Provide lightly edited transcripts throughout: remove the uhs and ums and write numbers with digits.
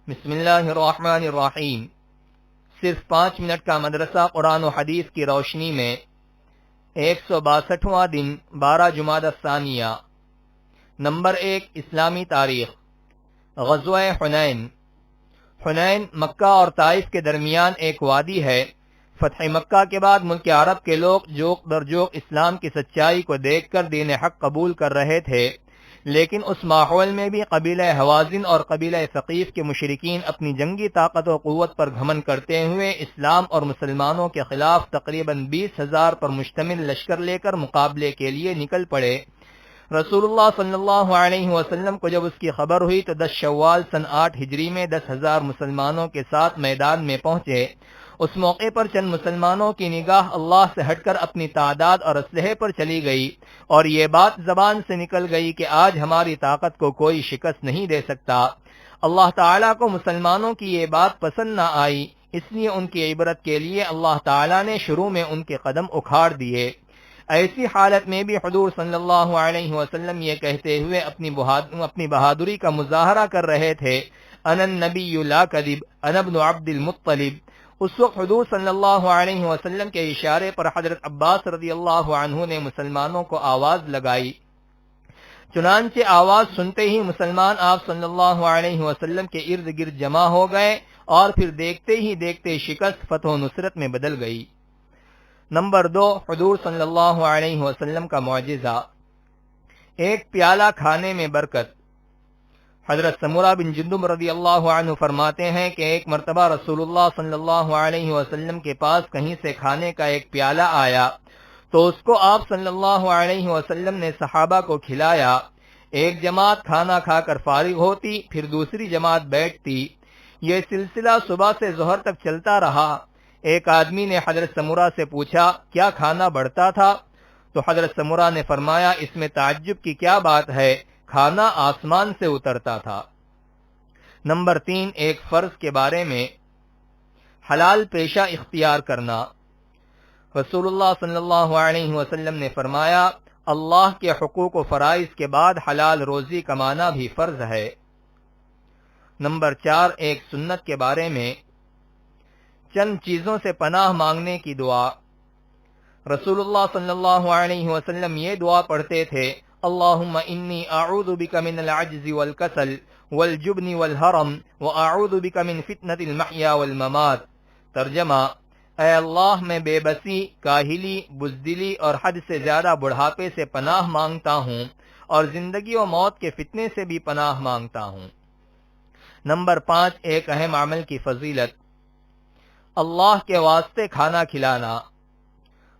بسم اللہ الرحمن الرحیم۔ صرف 5 منٹ کا مدرسہ قرآن و حدیث کی روشنی میں 162واں دن 12 جمادی الثانیہ۔ نمبر 1، اسلامی تاریخ۔ غزوہ حنین۔ حنین مکہ اور طائف کے درمیان ایک وادی ہے۔ فتح مکہ کے بعد ملک عرب کے لوگ جوق در جوق اسلام کی سچائی کو دیکھ کر دین حق قبول کر رہے تھے، لیکن اس ماحول میں بھی قبیلہ حوازن اور قبیلہ ثقیف کے مشرکین اپنی جنگی طاقت و قوت پر گھمنڈ کرتے ہوئے اسلام اور مسلمانوں کے خلاف تقریباً 20,000 پر مشتمل لشکر لے کر مقابلے کے لیے نکل پڑے۔ رسول اللہ صلی اللہ علیہ وسلم کو جب اس کی خبر ہوئی تو 10 شوال سن 8 ہجری میں 10,000 مسلمانوں کے ساتھ میدان میں پہنچے۔ اس موقع پر چند مسلمانوں کی نگاہ اللہ سے ہٹ کر اپنی تعداد اور اسلحے پر چلی گئی، اور یہ بات زبان سے نکل گئی کہ آج ہماری طاقت کو کوئی شکست نہیں دے سکتا۔ اللہ تعالیٰ کو مسلمانوں کی یہ بات پسند نہ آئی، اس لیے ان کی عبرت کے لیے اللہ تعالیٰ نے شروع میں ان کے قدم اکھاڑ دیے۔ ایسی حالت میں بھی حضور صلی اللہ علیہ وسلم یہ کہتے ہوئے اپنی بہادری کا مظاہرہ کر رہے تھے، انا النبی لا کذب، انا ابن عبد المطلب۔ اس وقت حضور صلی اللہ علیہ وسلم کے اشارے پر حضرت عباس رضی اللہ عنہ نے مسلمانوں کو آواز لگائی۔ چنانچہ آواز سنتے ہی مسلمان آپ صلی اللہ علیہ وسلم کے ارد گرد جمع ہو گئے، اور پھر دیکھتے ہی دیکھتے شکست فتح و نصرت میں بدل گئی۔ نمبر 2، حضور صلی اللہ علیہ وسلم کا معجزہ۔ ایک پیالہ کھانے میں برکت۔ حضرت سمرہ بن جندب رضی اللہ عنہ فرماتے ہیں کہ ایک مرتبہ رسول اللہ صلی اللہ علیہ وسلم کے پاس کہیں سے کھانے کا ایک پیالہ آیا تو اس کو آپ صلی اللہ علیہ وسلم نے صحابہ کو کھلایا۔ ایک جماعت کھانا کھا کر فارغ ہوتی، پھر دوسری جماعت بیٹھتی۔ یہ سلسلہ صبح سے ظہر تک چلتا رہا۔ ایک آدمی نے حضرت سمرہ سے پوچھا، کیا کھانا بڑھتا تھا؟ تو حضرت سمرہ نے فرمایا، اس میں تعجب کی کیا بات ہے، کھانا آسمان سے اترتا تھا۔ نمبر 3، ایک فرض کے بارے میں۔ حلال پیشہ اختیار کرنا۔ رسول اللہ صلی اللہ علیہ وسلم نے فرمایا، اللہ کے حقوق و فرائض کے بعد حلال روزی کمانا بھی فرض ہے۔ نمبر 4، ایک سنت کے بارے میں۔ چند چیزوں سے پناہ مانگنے کی دعا۔ رسول اللہ صلی اللہ علیہ وسلم یہ دعا پڑھتے تھے، اللہم انی اعوذ بک من العجز والکسل والجبن والحرم واعوذ بک من فتنة المحیا والممات۔ ترجمہ، اے اللہ میں بے بسی، کاہلی، بزدلی اور حد سے زیادہ بڑھاپے سے پناہ مانگتا ہوں، اور زندگی و موت کے فتنے سے بھی پناہ مانگتا ہوں۔ نمبر 5، ایک اہم عمل کی فضیلت۔ اللہ کے واسطے کھانا کھلانا۔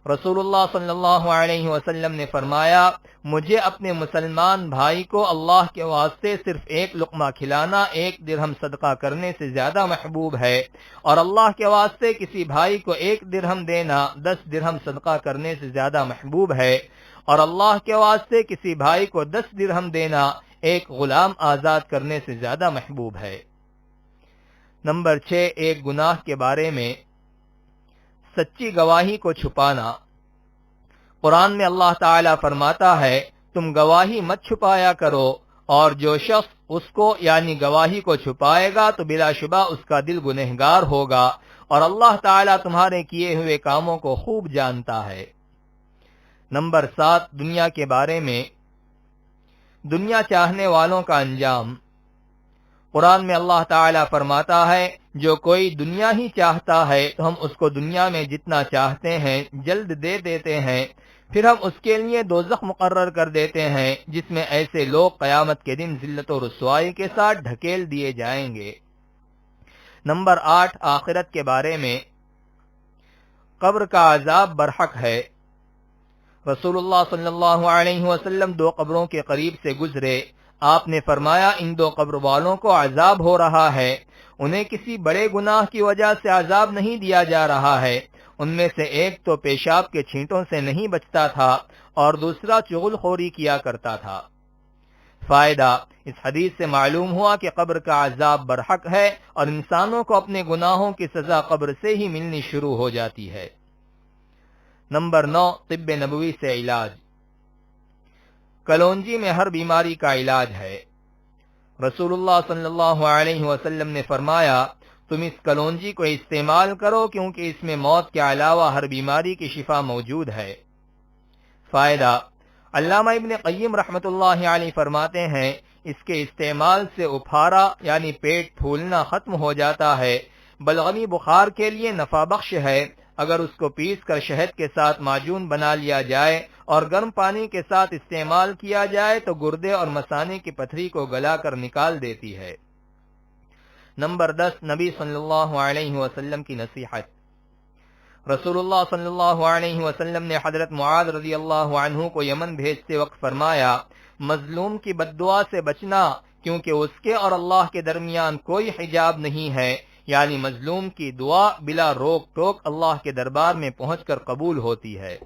رسول اللہ صلی اللہ علیہ وسلم نے فرمایا، مجھے اپنے مسلمان بھائی کو اللہ کے واسطے صرف ایک لقمہ کھلانا 1 درہم صدقہ کرنے سے زیادہ محبوب ہے، اور اللہ کے واسطے کسی بھائی کو 1 درہم دینا 10 درہم صدقہ کرنے سے زیادہ محبوب ہے، اور اللہ کے واسطے کسی بھائی کو 10 درہم دینا 1 غلام آزاد کرنے سے زیادہ محبوب ہے۔ نمبر 6، ایک گناہ کے بارے میں۔ سچی گواہی کو چھپانا۔ قرآن میں اللہ تعالیٰ فرماتا ہے، تم گواہی مت چھپایا کرو، اور جو شخص اس کو یعنی گواہی کو چھپائے گا تو بلا شبہ اس کا دل گنہگار ہوگا، اور اللہ تعالیٰ تمہارے کیے ہوئے کاموں کو خوب جانتا ہے۔ نمبر 7، دنیا کے بارے میں۔ دنیا چاہنے والوں کا انجام۔ قرآن میں اللہ تعالیٰ فرماتا ہے، جو کوئی دنیا ہی چاہتا ہے تو ہم اس کو دنیا میں جتنا چاہتے ہیں جلد دے دیتے ہیں، پھر ہم اس کے لیے دوزخ مقرر کر دیتے ہیں جس میں ایسے لوگ قیامت کے دن ذلت و رسوائی کے ساتھ ڈھکیل دیے جائیں گے۔ نمبر 8، آخرت کے بارے میں۔ قبر کا عذاب برحق ہے۔ رسول اللہ صلی اللہ علیہ وسلم 2 قبروں کے قریب سے گزرے۔ آپ نے فرمایا، ان 2 قبر والوں کو عذاب ہو رہا ہے، انہیں کسی بڑے گناہ کی وجہ سے عذاب نہیں دیا جا رہا ہے۔ ان میں سے ایک تو پیشاب کے چھینٹوں سے نہیں بچتا تھا، اور دوسرا چغل خوری کیا کرتا تھا۔ فائدہ، اس حدیث سے معلوم ہوا کہ قبر کا عذاب برحق ہے، اور انسانوں کو اپنے گناہوں کی سزا قبر سے ہی ملنی شروع ہو جاتی ہے۔ نمبر 9، طب نبوی سے علاج۔ کلونجی میں ہر بیماری کا علاج ہے۔ رسول اللہ صلی اللہ علیہ وسلم نے فرمایا تم اس کلونجی کو استعمال کرو کیونکہ اس میں موت کے علاوہ ہر بیماری کی شفا موجود ہے۔ فائدہ: علامہ ابن قیم رحمۃ اللہ علیہ فرماتے ہیں اس کے استعمال سے اپھارا یعنی پیٹ پھولنا ختم ہو جاتا ہے۔ بلغمی بخار کے لیے نفع بخش ہے۔ اگر اس کو پیس کر شہد کے ساتھ معجون بنا لیا جائے اور گرم پانی کے ساتھ استعمال کیا جائے تو گردے اور مثانے کی پتھری کو گلا کر نکال دیتی ہے۔ نمبر 10، نبی صلی اللہ علیہ وسلم کی نصیحت۔ رسول اللہ صلی اللہ علیہ وسلم نے حضرت معاذ رضی اللہ عنہ کو یمن بھیجتے وقت فرمایا مظلوم کی بد دعا سے بچنا کیونکہ اس کے اور اللہ کے درمیان کوئی حجاب نہیں ہے، یعنی مظلوم کی دعا بلا روک ٹوک اللہ کے دربار میں پہنچ کر قبول ہوتی ہے۔